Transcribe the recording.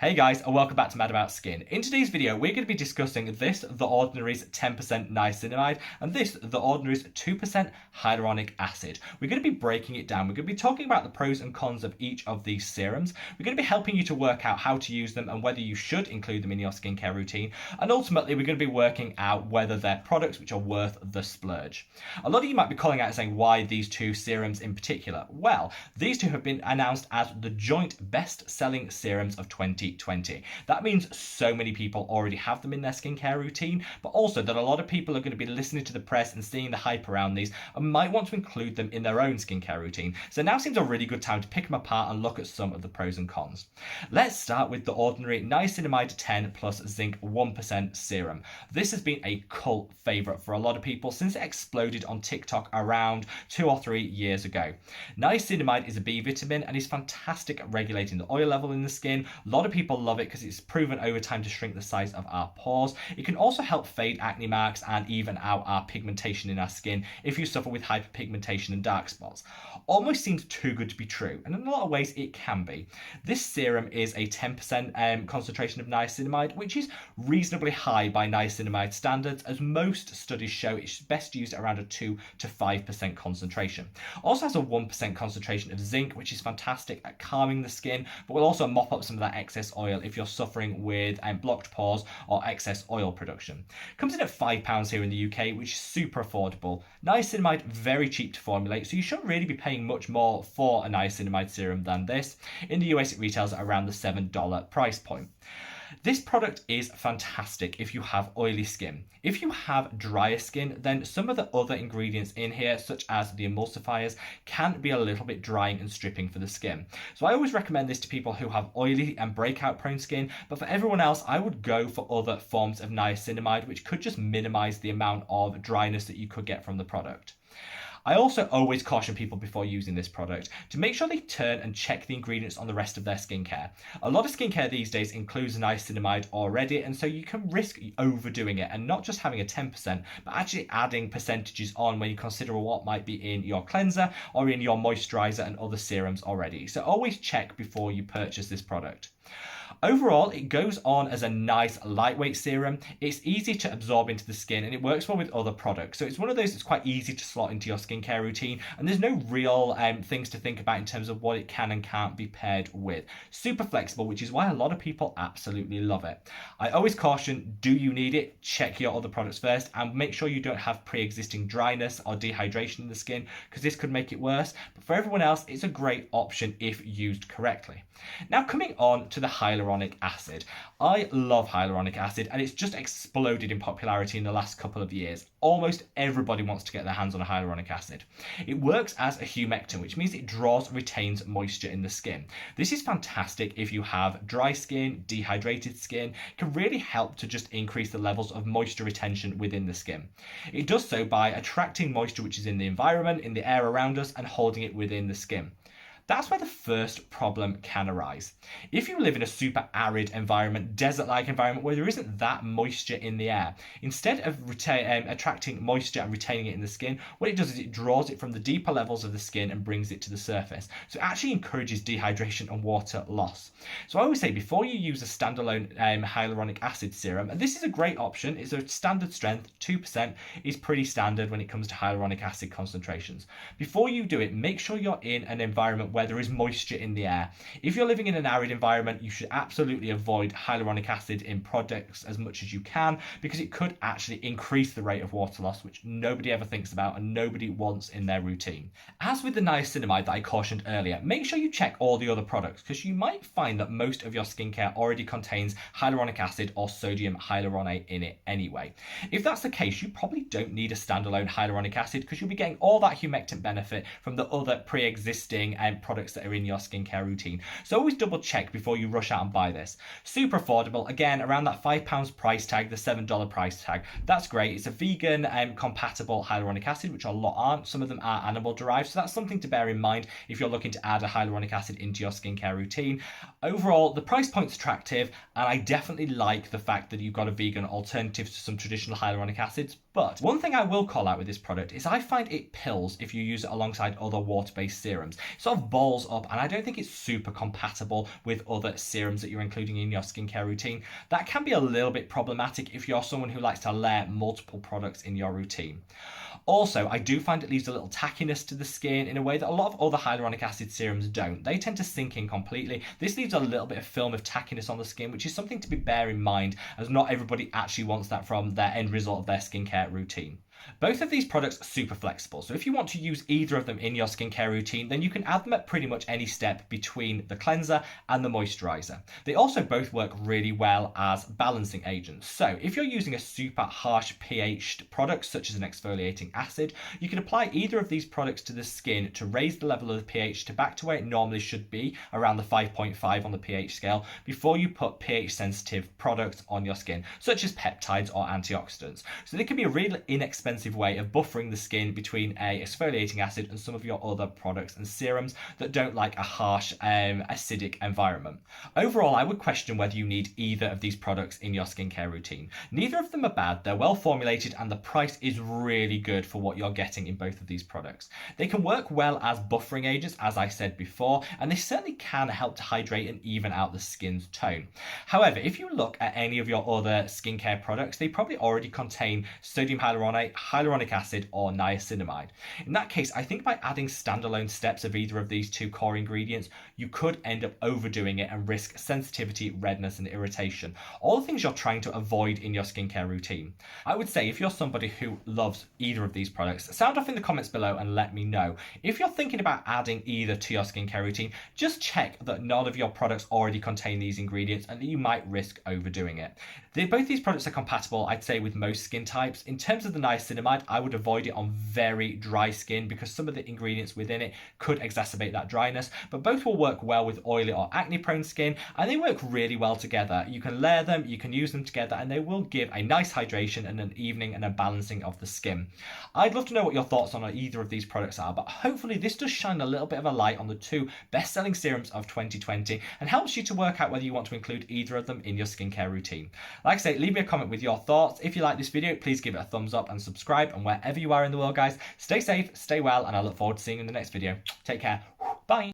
Hey guys, and welcome back to Mad About Skin. In today's video, we're going to be discussing this, The Ordinary's 10% niacinamide, and this, The Ordinary's 2% hyaluronic acid. We're going to be breaking it down. We're going to be talking about the pros and cons of each of these serums. We're going to be helping you to work out how to use them and whether you should include them in your skincare routine. And ultimately, we're going to be working out whether they're products which are worth the splurge. A lot of you might be calling out and saying, why these two serums in particular? Well, these two have been announced as the joint best-selling serums of 2020. That means so many people already have them in their skincare routine, but also that a lot of people are going to be listening to the press and seeing the hype around these and might want to include them in their own skincare routine. So now seems a really good time to pick them apart and look at some of the pros and cons. Let's start with the Ordinary Niacinamide 10 plus Zinc 1% serum. This has been a cult favourite for a lot of people since it exploded on TikTok around 2 or 3 years ago. Niacinamide is a B vitamin and is fantastic at regulating the oil level in the skin. A lot of people love it because it's proven over time to shrink the size of our pores. It can also help fade acne marks and even out our pigmentation in our skin if you suffer with hyperpigmentation and dark spots. Almost seems too good to be true, and in a lot of ways it can be. This serum is a 10% concentration of niacinamide, which is reasonably high by niacinamide standards, as most studies show it's best used at around a 2 to 5% concentration. Also has a 1% concentration of zinc, which is fantastic at calming the skin, but will also mop up some of that excess oil if you're suffering with blocked pores or excess oil production. Comes in at £5 here in the UK, which is super affordable. Niacinamide, very cheap to formulate, so you shouldn't really be paying much more for a niacinamide serum than this. In the US, it retails at around the $7 price point. This product is fantastic if you have oily skin. If you have drier skin, then some of the other ingredients in here, such as the emulsifiers, can be a little bit drying and stripping for the skin. So I always recommend this to people who have oily and breakout prone skin, but for everyone else, I would go for other forms of niacinamide, which could just minimize the amount of dryness that you could get from the product. I also always caution people before using this product to make sure they turn and check the ingredients on the rest of their skincare. A lot of skincare these days includes niacinamide already, and so you can risk overdoing it and not just having a 10%, but actually adding percentages on when you consider what might be in your cleanser or in your moisturizer and other serums already. So always check before you purchase this product. Overall, it goes on as a nice lightweight serum. It's easy to absorb into the skin and it works well with other products. So it's one of those that's quite easy to slot into your skincare routine, and there's no real things to think about in terms of what it can and can't be paired with. Super flexible, which is why a lot of people absolutely love it. I always caution, do you need it? Check your other products first and make sure you don't have pre-existing dryness or dehydration in the skin, because this could make it worse. But for everyone else, it's a great option if used correctly. Now coming on to the hyaluronic acid. I love hyaluronic acid and it's just exploded in popularity in the last couple of years. Almost everybody wants to get their hands on a hyaluronic acid. It works as a humectant, which means it draws and retains moisture in the skin. This is fantastic if you have dry skin, dehydrated skin. It can really help to just increase the levels of moisture retention within the skin. It does so by attracting moisture which is in the environment, in the air around us, and holding it within the skin. That's where the first problem can arise. If you live in a super arid environment, desert-like environment where there isn't that moisture in the air, instead of attracting moisture and retaining it in the skin, what it does is it draws it from the deeper levels of the skin and brings it to the surface. So it actually encourages dehydration and water loss. So I always say before you use a standalone hyaluronic acid serum, and this is a great option, it's a standard strength, 2% is pretty standard when it comes to hyaluronic acid concentrations. Before you do it, make sure you're in an environment where there is moisture in the air. If you're living in an arid environment, you should absolutely avoid hyaluronic acid in products as much as you can, because it could actually increase the rate of water loss, which nobody ever thinks about and nobody wants in their routine. As with the niacinamide that I cautioned earlier, make sure you check all the other products, because you might find that most of your skincare already contains hyaluronic acid or sodium hyaluronate in it anyway. If that's the case, you probably don't need a standalone hyaluronic acid, because you'll be getting all that humectant benefit from the other pre-existing products that are in your skincare routine. So always double check before you rush out and buy this. Super affordable, again around that £5 price tag, the $7 price tag. That's great. It's a vegan compatible hyaluronic acid, which a lot aren't. Some of them are animal derived, so that's something to bear in mind if you're looking to add a hyaluronic acid into your skincare routine. Overall, the price point's attractive, and I definitely like the fact that you've got a vegan alternative to some traditional hyaluronic acids. But one thing I will call out with this product is I find it pills if you use it alongside other water-based serums. It sort of balls up, and I don't think it's super compatible with other serums that you're including in your skincare routine. That can be a little bit problematic if you're someone who likes to layer multiple products in your routine. Also, I do find it leaves a little tackiness to the skin in a way that a lot of other hyaluronic acid serums don't. They tend to sink in completely. This leaves a little bit of film of tackiness on the skin, which is something to bear in mind, as not everybody actually wants that from their end result of their skincare routine. Both of these products are super flexible, so if you want to use either of them in your skincare routine, then you can add them at pretty much any step between the cleanser and the moisturizer. They also both work really well as balancing agents. So if you're using a super harsh pH product, such as an exfoliating acid, you can apply either of these products to the skin to raise the level of the pH to back to where it normally should be, around the 5.5 on the pH scale, before you put pH sensitive products on your skin, such as peptides or antioxidants. So they can be a really inexpensive way of buffering the skin between a exfoliating acid and some of your other products and serums that don't like a harsh acidic environment. Overall, I would question whether you need either of these products in your skincare routine. Neither of them are bad, they're well formulated, and the price is really good for what you're getting in both of these products. They can work well as buffering agents, as I said before, and they certainly can help to hydrate and even out the skin's tone. However, if you look at any of your other skincare products, they probably already contain sodium hyaluronate, hyaluronic acid, or niacinamide. In that case, I think by adding standalone steps of either of these two core ingredients, you could end up overdoing it and risk sensitivity, redness, and irritation. All the things you're trying to avoid in your skincare routine. I would say if you're somebody who loves either of these products, sound off in the comments below and let me know. If you're thinking about adding either to your skincare routine, just check that none of your products already contain these ingredients and that you might risk overdoing it. Both these products are compatible, I'd say, with most skin types. In terms of the niacinamide, I would avoid it on very dry skin because some of the ingredients within it could exacerbate that dryness, but both will work well with oily or acne prone skin, and they work really well together. You can layer them, you can use them together, and they will give a nice hydration and an evening and a balancing of the skin. I'd love to know what your thoughts on either of these products are, but hopefully this does shine a little bit of a light on the two best-selling serums of 2020 and helps you to work out whether you want to include either of them in your skincare routine. Like I say, leave me a comment with your thoughts. If you like this video, please give it a thumbs up and subscribe, and wherever you are in the world, guys, stay safe, stay well, and I look forward to seeing you in the next video. Take care. Bye.